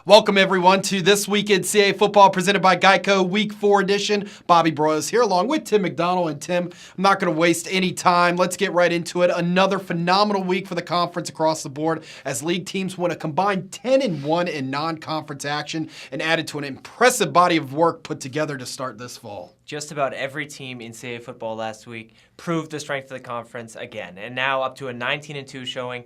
Welcome, everyone, to this week in CAA football presented by Geico, Week 4 edition. Bobby Broyles here along with Tim McDonald. And Tim, I'm not going to waste any time. Let's get right into it. Another phenomenal week for the conference across the board as league teams won a combined 10-1 in non-conference action and added to an impressive body of work put together to start this fall. Just about every team in CAA football last week proved the strength of the conference again, and now up to a 19-2 showing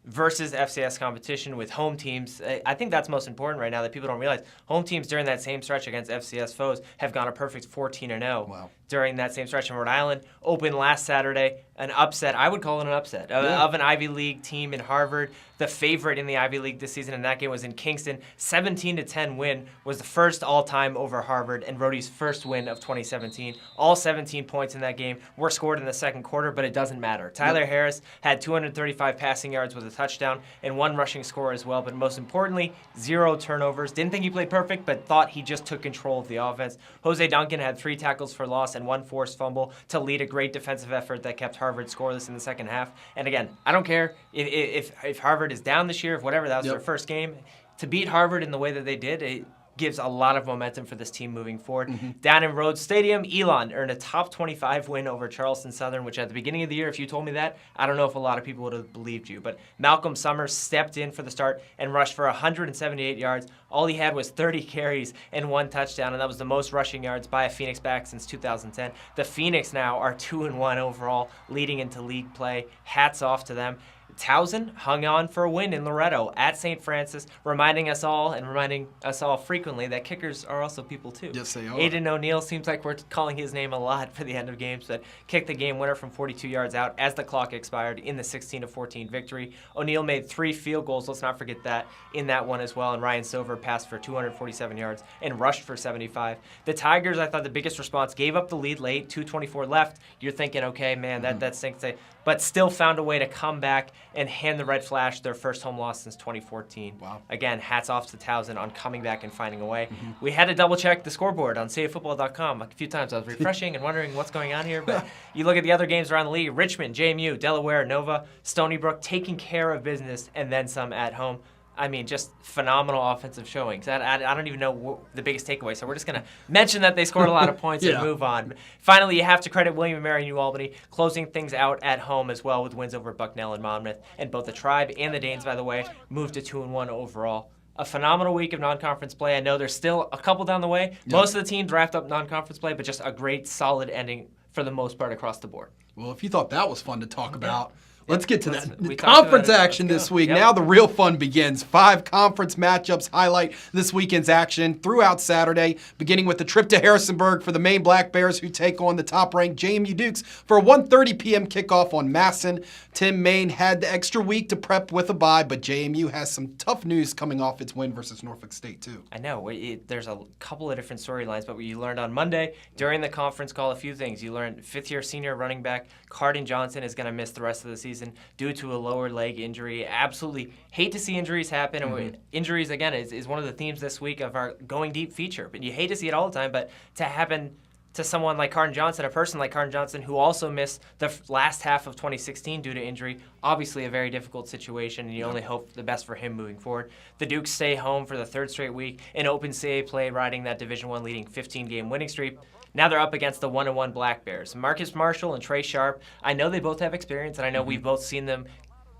versus FCS competition with home teams. I think that's most important right now that people don't realize. Home teams during that same stretch against FCS foes have gone a perfect 14-0 during that same stretch. In Rhode Island opened last Saturday, an upset. I would call it an upset of an Ivy League team in Harvard. The favorite in the Ivy League this season, and that game was in Kingston. 17-10 win was the first all-time over Harvard and Rhodey's first win of 2017. All 17 points in that game were scored in the second quarter, but it doesn't matter. Tyler Harris had 235 passing yards with a touchdown and one rushing score as well, but most importantly, 0 turnovers. Didn't think he played perfect, but thought he just took control of the offense. Jose Duncan had 3 tackles for loss and 1 forced fumble to lead a great defensive effort that kept Harvard scoreless in the second half. And again, I don't care if Harvard is down this year, if whatever, that was their first game. To beat Harvard in the way that they did, it gives a lot of momentum for this team moving forward. Down in Rhodes Stadium, Elon earned a top 25 win over Charleston Southern, which at the beginning of the year, if you told me that, I don't know if a lot of people would have believed you. But Malcolm Summers stepped in for the start and rushed for 178 yards. All he had was 30 carries and 1 touchdown, and that was the most rushing yards by a Phoenix back since 2010. The Phoenix now are 2-1 overall, leading into league play. Hats off to them. Towson hung on for a win in Loretto at St. Francis, reminding us all frequently that kickers are also people too. Yes, they are. Aiden O'Neill seems like we're calling his name a lot for the end of games, but kicked the game winner from 42 yards out as the clock expired in the 16-14 victory. O'Neill made 3 field goals, let's not forget that, in that one as well, and Ryan Silver passed for 247 yards and rushed for 75. The Tigers, I thought the biggest response, gave up the lead late, 2:24 left. You're thinking, okay, man, that stinks, but still found a way to come back and hand the Red Flash their first home loss since 2014. Wow. Again, hats off to Towson on coming back and finding a way. We had to double-check the scoreboard on CAFootball.com a few times. I was refreshing and wondering what's going on here, but you look at the other games around the league, Richmond, JMU, Delaware, Nova, Stony Brook, taking care of business and then some at home. I mean, just phenomenal offensive showings. I don't even know the biggest takeaway, so we're just going to mention that they scored a lot of points and move on. Finally, you have to credit William & Mary New Albany, closing things out at home as well with wins over Bucknell and Monmouth. And both the Tribe and the Danes, by the way, moved to 2-1 overall. A phenomenal week of non-conference play. I know there's still a couple down the way. Yep. Most of the teams wrapped up non-conference play, but just a great, solid ending for the most part across the board. Well, if you thought that was fun to talk about, let's get to that conference action this week. Now the real fun begins. 5 conference matchups highlight this weekend's action throughout Saturday, beginning with the trip to Harrisonburg for the Maine Black Bears, who take on the top-ranked JMU Dukes for a 1:30 p.m. kickoff on Masson. Tim, Maine had the extra week to prep with a bye, but JMU has some tough news coming off its win versus Norfolk State, too. I know. There's a couple of different storylines, but what you learned on Monday during the conference call, a few things. You learned 5th-year senior running back Cardin Johnson is going to miss the rest of the season due to a lower leg injury. Absolutely hate to see injuries happen. And injuries, again, is one of the themes this week of our Going Deep feature. But you hate to see it all the time, but to happen to someone like Cardin Johnson, a person like Cardin Johnson, who also missed the last half of 2016 due to injury, obviously a very difficult situation, and you only hope the best for him moving forward. The Dukes stay home for the 3rd straight week in open CAA play, riding that Division I leading 15-game winning streak. Now they're up against the 1-1 Black Bears. Marcus Marshall and Trey Sharp, I know they both have experience, and I know we've both seen them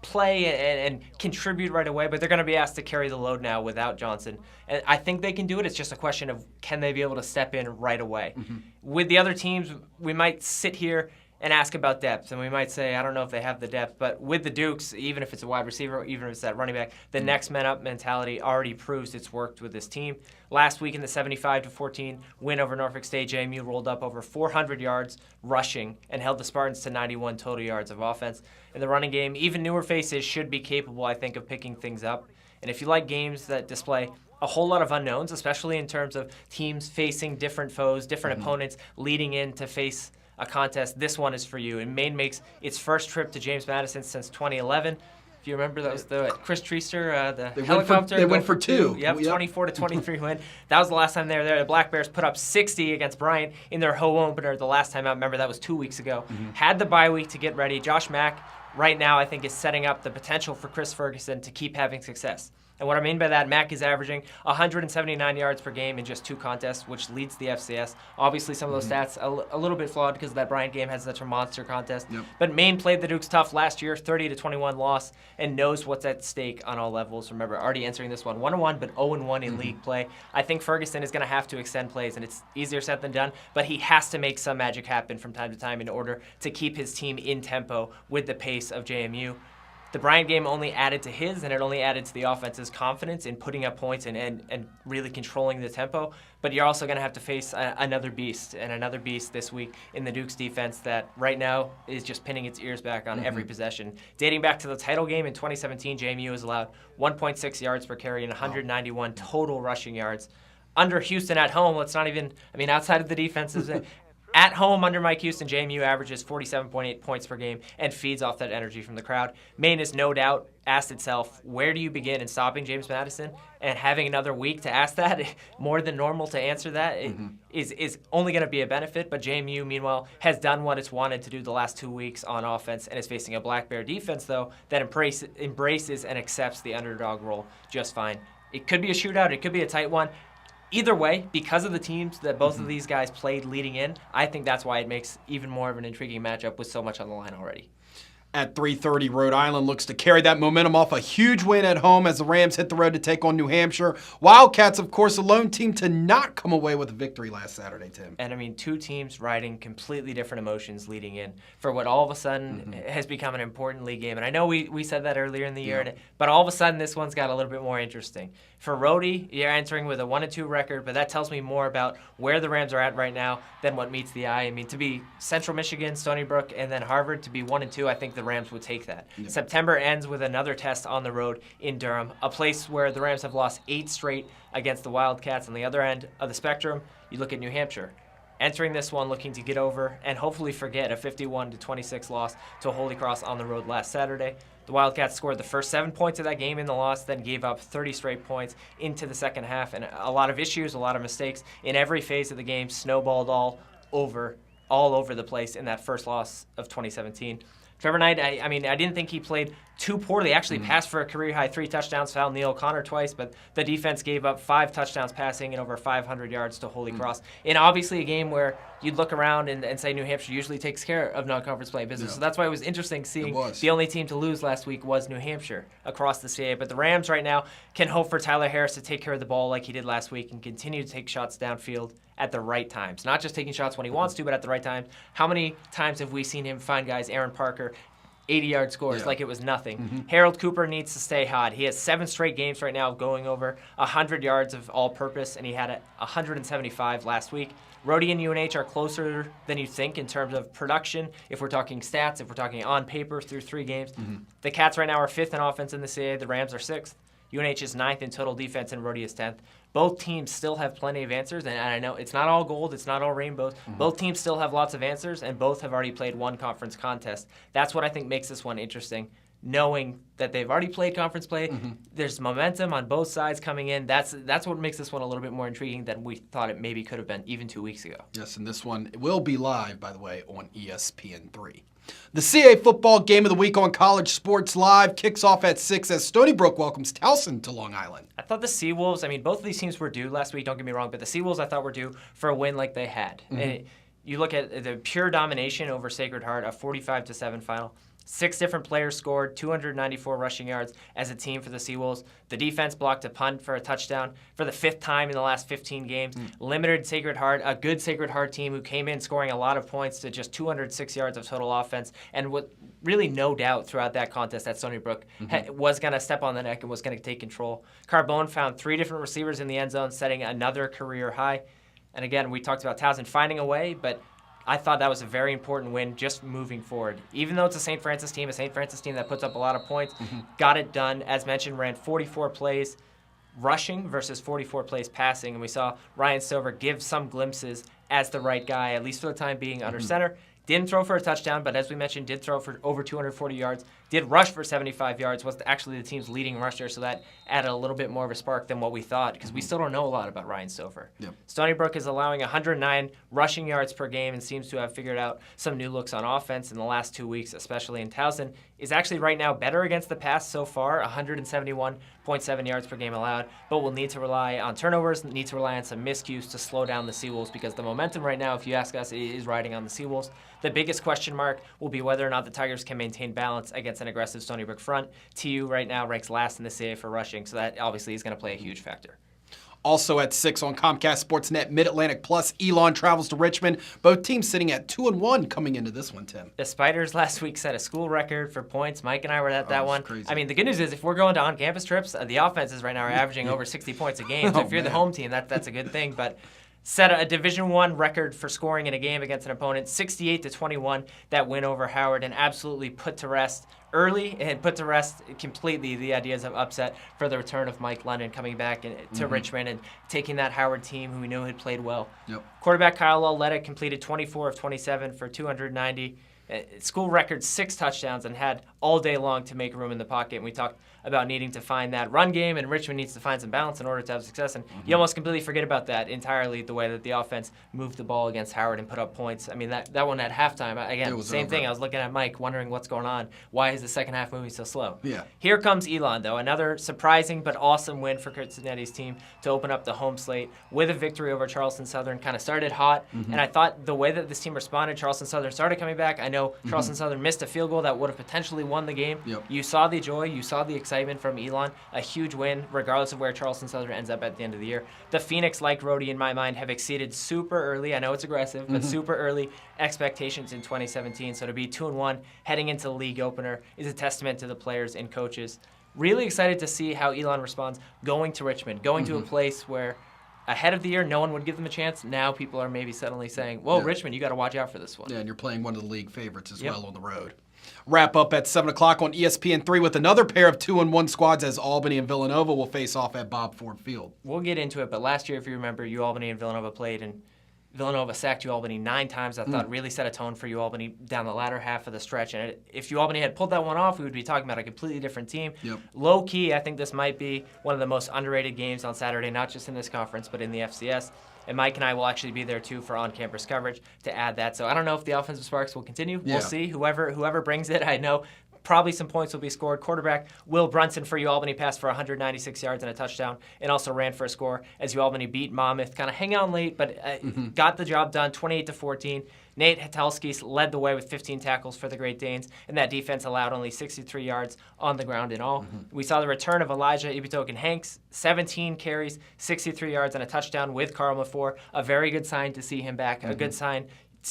play and contribute right away, but they're going to be asked to carry the load now without Johnson. And I think they can do it. It's just a question of can they be able to step in right away. With the other teams, we might sit here and ask about depth, and we might say, I don't know if they have the depth, but with the Dukes, even if it's a wide receiver, even if it's that running back, the next man up mentality already proves it's worked with this team. Last week in the 75-14 win over Norfolk State, JMU rolled up over 400 yards rushing and held the Spartans to 91 total yards of offense. In the running game, even newer faces should be capable, I think, of picking things up. And if you like games that display a whole lot of unknowns, especially in terms of teams facing different foes, different opponents leading in to face a contest, this one is for you. And Maine makes its first trip to James Madison since 2011. If you remember, that was the Chris Treaster, the helicopter. They went for 2. Yep, 24-23 win. That was the last time they were there. The Black Bears put up 60 against Bryant in their home opener the last time out. Remember, that was 2 weeks ago. Had the bye week to get ready. Josh Mack right now I think is setting up the potential for Chris Ferguson to keep having success. And what I mean by that, Mac is averaging 179 yards per game in just 2 contests, which leads the FCS. Obviously, some of those stats a little bit flawed because that Bryant game has such a monster contest. Yep. But Maine played the Dukes tough last year, 30-21 loss, and knows what's at stake on all levels. Remember, already entering this one 1-1, but 0-1 in league play. I think Ferguson is going to have to extend plays, and it's easier said than done, but he has to make some magic happen from time to time in order to keep his team in tempo with the pace of JMU. The Bryant game only added to his, and it only added to the offense's confidence in putting up points and really controlling the tempo. But you're also going to have to face another beast this week in the Dukes defense that right now is just pinning its ears back on every possession. Dating back to the title game in 2017, JMU has allowed 1.6 yards per carry and 191 total rushing yards. Under Houston at home, outside of the defenses, at home under Mike Houston, JMU averages 47.8 points per game and feeds off that energy from the crowd. Maine has no doubt asked itself, where do you begin in stopping James Madison? And having another week to ask that, more than normal to answer that, is only going to be a benefit. But JMU, meanwhile, has done what it's wanted to do the last 2 weeks on offense and is facing a Black Bear defense, though, that embraces and accepts the underdog role just fine. It could be a shootout. It could be a tight one. Either way, because of the teams that both of these guys played leading in, I think that's why it makes even more of an intriguing matchup with so much on the line already. At 3:30, Rhode Island looks to carry that momentum off a huge win at home as the Rams hit the road to take on New Hampshire. Wildcats, of course, a lone team to not come away with a victory last Saturday, Tim. And two teams riding completely different emotions leading in for what all of a sudden has become an important league game. And I know we said that earlier in the year, but all of a sudden this one's got a little bit more interesting. For Rhodey, you're entering with a 1-2 record, but that tells me more about where the Rams are at right now than what meets the eye. To be Central Michigan, Stony Brook, and then Harvard to be 1-2, I think the Rams would take that. Yep. September ends with another test on the road in Durham, a place where the Rams have lost 8 straight against the Wildcats. On the other end of the spectrum, you look at New Hampshire. Entering this one looking to get over and hopefully forget a 51-26 loss to Holy Cross on the road last Saturday. The Wildcats scored the first 7 points of that game in the loss, then gave up 30 straight points into the second half. And a lot of issues, a lot of mistakes in every phase of the game, snowballed all over the place in that first loss of 2017. Trevor Knight, I didn't think he played too poorly. Actually passed for a career-high 3 touchdowns, fouled Neil O'Connor twice, but the defense gave up 5 touchdowns passing and over 500 yards to Holy Cross. In obviously a game where you'd look around and say New Hampshire usually takes care of non-conference play business. So that's why it was interesting seeing the only team to lose last week was New Hampshire across the CAA. But the Rams right now can hope for Tyler Harris to take care of the ball like he did last week and continue to take shots downfield at the right times. Not just taking shots when he wants to, but at the right times. How many times have we seen him find guys, Aaron Parker, 80-yard scores like it was nothing? Harold Cooper needs to stay hot. He has 7 straight games right now of going over 100 yards of all-purpose, and he had 175 last week. Rhodey and UNH are closer than you think in terms of production. If we're talking stats, if we're talking on paper through 3 games. The Cats right now are 5th in offense in the CAA. The Rams are 6th. UNH is 9th in total defense, and Rhodey is 10th. Both teams still have plenty of answers, and I know it's not all gold, it's not all rainbows. Both teams still have lots of answers, and both have already played one conference contest. That's what I think makes this one interesting. Knowing that they've already played conference play, there's momentum on both sides coming in. That's what makes this one a little bit more intriguing than we thought it maybe could have been even 2 weeks ago. Yes, and this one will be live, by the way, on ESPN3. The CAA football game of the week on College Sports Live kicks off at 6 as Stony Brook welcomes Towson to Long Island. I thought the Seawolves, both of these teams were due last week, don't get me wrong, but the Seawolves I thought were due for a win like they had. And you look at the pure domination over Sacred Heart, a 45-7 final. 6 different players scored, 294 rushing yards as a team for the Seawolves. The defense blocked a punt for a touchdown for the 5th time in the last 15 games. Limited Sacred Heart, a good Sacred Heart team who came in scoring a lot of points to just 206 yards of total offense. And with really no doubt throughout that contest that Stony Brook was going to step on the neck and was going to take control. Carbone found 3 different receivers in the end zone, setting another career high. And again, we talked about Towson finding a way, but I thought that was a very important win just moving forward. Even though it's a St. Francis team that puts up a lot of points, got it done. As mentioned, ran 44 plays rushing versus 44 plays passing. And we saw Ryan Stover give some glimpses as the right guy, at least for the time being, under center. Didn't throw for a touchdown, but as we mentioned, did throw for over 240 yards. Did rush for 75 yards, was actually the team's leading rusher, so that added a little bit more of a spark than what we thought, because we still don't know a lot about Ryan Stover. Stony Brook is allowing 109 rushing yards per game and seems to have figured out some new looks on offense in the last 2 weeks, especially in Towson. is actually right now better against the pass so far, 171.7 yards per game allowed, but will need to rely on turnovers, need to rely on some miscues to slow down the Seawolves because the momentum right now, if you ask us, is riding on the Seawolves. The biggest question mark will be whether or not the Tigers can maintain balance against an aggressive Stony Brook front. TU right now ranks last in the CAA for rushing, so that obviously is going to play a huge factor. Also at 6 on Comcast Sportsnet, Mid-Atlantic Plus, Elon travels to Richmond. Both teams sitting at 2-1 coming into this one, Tim. The Spiders last week set a school record for points. Mike and I were at that one. Crazy. I mean, the good news is if we're going to on-campus trips, the offenses right now are averaging over 60 points a game. So if you're the home team, that's a good thing. But set a Division I record for scoring in a game against an opponent, 68-21, that win over Howard, and absolutely put to rest early and put to rest completely the ideas of upset for the return of Mike London coming back to Richmond and taking that Howard team who we knew had played well. Yep. Quarterback Kyle Lauletta completed 24 of 27 for 290. School record 6 touchdowns and had all day long to make room in the pocket. And we talked about needing to find that run game, and Richmond needs to find some balance in order to have success. And you almost completely forget about that entirely, the way that the offense moved the ball against Howard and put up points. I mean, that one at halftime, again, same thing. I was looking at Mike, wondering what's going on. Why is the second half moving so slow? Yeah. Here comes Elon, though. Another surprising but awesome win for Kurt Cinetti's team to open up the home slate with a victory over Charleston Southern. Kind of started hot, and I thought the way that this team responded, Charleston Southern started coming back. I know Charleston Southern missed a field goal that would have potentially won the game. Yep. You saw the joy, you saw the excitement from Elon. A huge win, regardless of where Charleston Southern ends up at the end of the year. The Phoenix, like Rhodey in my mind, have exceeded super early. I know it's aggressive, but super early expectations in 2017. So to be 2-1 heading into the league opener is a testament to the players and coaches. Really excited to see how Elon responds going to Richmond, going to a place where ahead of the year, no one would give them a chance. Now people are maybe suddenly saying, whoa, Richmond, you got to watch out for this one. Yeah, and you're playing one of the league favorites as well on the road. Wrap up at 7 o'clock on ESPN3 with another pair of 2-1 squads as Albany and Villanova will face off at Bob Ford Field. We'll get into it, but last year, if you remember, Albany and Villanova played, and Villanova sacked Albany 9 times. I thought really set a tone for Albany down the latter half of the stretch. And if Albany had pulled that one off, we would be talking about a completely different team. Yep. Low key, I think this might be one of the most underrated games on Saturday, not just in this conference, but in the FCS. And Mike and I will actually be there, too, for on-campus coverage to add that. So I don't know if the offensive sparks will continue. Yeah. We'll see. Whoever brings it, I know probably some points will be scored. Quarterback Will Brunson for Albany passed for 196 yards and a touchdown and also ran for a score as Albany beat Monmouth. Kind of hang on late, but got the job done, 28-14. Nate Hatalski led the way with 15 tackles for the Great Danes, and that defense allowed only 63 yards on the ground in all. We saw the return of Elijah Ibitokin-Hanks, 17 carries, 63 yards, and a touchdown with Carl Mafor. A very good sign to see him back, a good sign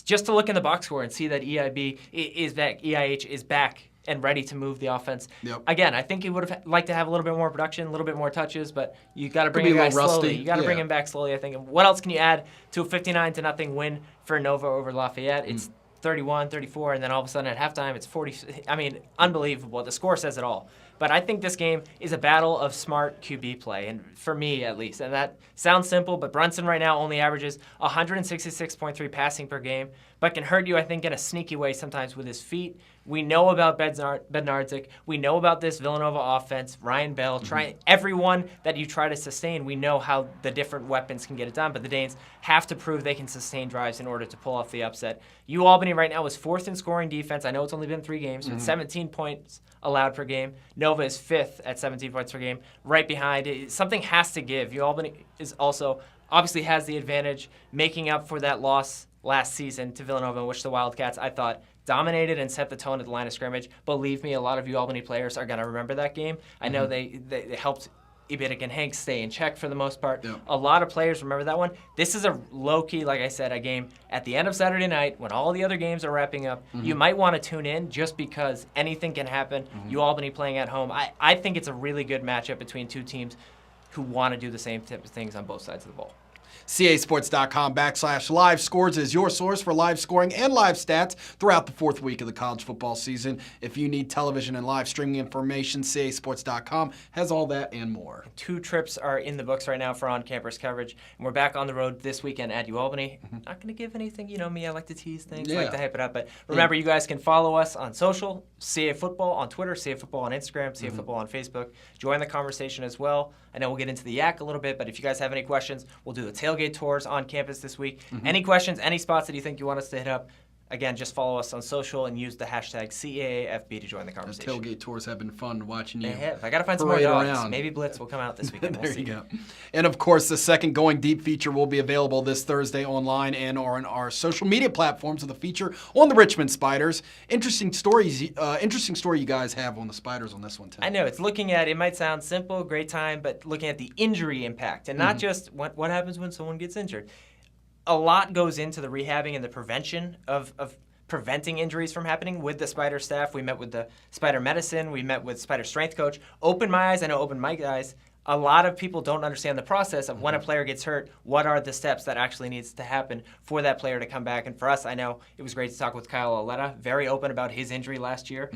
just to look in the box score and see that EIH is back and ready to move the offense. Yep. Again, I think he would have liked to have a little bit more production, a little bit more touches, but you got to bring him back slowly. You got to bring him back slowly, I think. And what else can you add to a 59-0 win for Nova over Lafayette? It's 31-34, and then all of a sudden at halftime it's 40. I mean, unbelievable. The score says it all. But I think this game is a battle of smart QB play, and for me at least. And that sounds simple, but Brunson right now only averages 166.3 passing per game, but can hurt you, I think, in a sneaky way sometimes with his feet. We know about Bednarczyk. We know about this Villanova offense, Ryan Bell. Everyone that you try to sustain, we know how the different weapons can get it done, but the Danes have to prove they can sustain drives in order to pull off the upset. Albany right now is 4th in scoring defense. I know it's only been 3 games, with 17 points allowed per game. Nova is 5th at 17 points per game, right behind. Something has to give. Albany is also obviously has the advantage, making up for that loss last season to Villanova, in which the Wildcats, I thought, dominated and set the tone at the line of scrimmage. Believe me, a lot of Albany players are going to remember that game. I know they helped Ibitokin-Hanks stay in check for the most part. Yeah. A lot of players remember that one. This is a low-key, like I said, a game at the end of Saturday night when all the other games are wrapping up. You might want to tune in just because anything can happen. Albany playing at home. I think it's a really good matchup between two teams who want to do the same type of things on both sides of the ball. CAsports.com/live scores is your source for live scoring and live stats throughout the 4th week of the college football season. If you need television and live streaming information, CAsports.com has all that and more. 2 trips are in the books right now for on-campus coverage, and we're back on the road this weekend at Albany. Not going to give anything, you know me, I like to tease things, I like to hype it up, but remember, you guys can follow us on social, CA Football on Twitter, CA Football on Instagram, CA Football on Facebook. Join the conversation as well. I know we'll get into the yak a little bit, but if you guys have any questions, we'll do the tailgate tours on campus this week. Any questions, any spots that you think you want us to hit up, Again, just follow us on social and use the hashtag CAAFB to join the conversation. The tailgate tours have been fun watching you. They have. I got to find some more dogs. Around. Maybe Blitz will come out this weekend. There you go. And of course, the second Going Deep feature will be available this Thursday online and on our social media platforms with a feature on the Richmond Spiders. Interesting story you guys have on the Spiders on this one, Tim. I know. It's looking at, it might sound simple, great time, but looking at the injury impact and not just what happens when someone gets injured. A lot goes into the rehabbing and the prevention of preventing injuries from happening with the Spider staff. We met with the Spider medicine. We met with Spider strength coach. Open my eyes. I know open my eyes. A lot of people don't understand the process of when a player gets hurt, what are the steps that actually needs to happen for that player to come back. And for us, I know it was great to talk with Kyle Aletta, very open about his injury last year.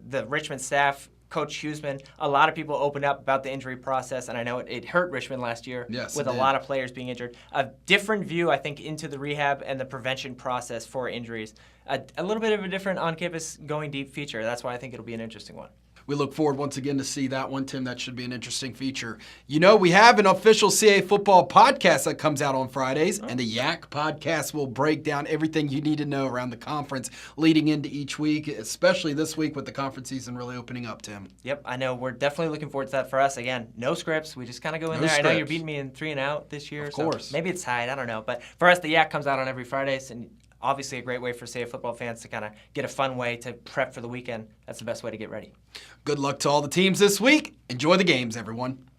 The Richmond staff, Coach Huseman, a lot of people opened up about the injury process, and I know it hurt Richmond last year with a lot of players being injured. A different view, I think, into the rehab and the prevention process for injuries. A little bit of a different on-campus Going Deep feature. That's why I think it'll be an interesting one. We look forward once again to see that one, Tim. That should be an interesting feature. You know, we have an official CA football podcast that comes out on Fridays, and the Yak podcast will break down everything you need to know around the conference leading into each week, especially this week with the conference season really opening up, Tim. Yep, I know. We're definitely looking forward to that for us. Again, no scripts. We just kind of go in there. Scripts. I know you're beating me in 3 and Out this year. Of course. So maybe it's tied. I don't know. But for us, the Yak comes out on every Fridays, and obviously a great way for CA football fans to kind of get a fun way to prep for the weekend. That's the best way to get ready. Good luck to all the teams this week. Enjoy the games, everyone.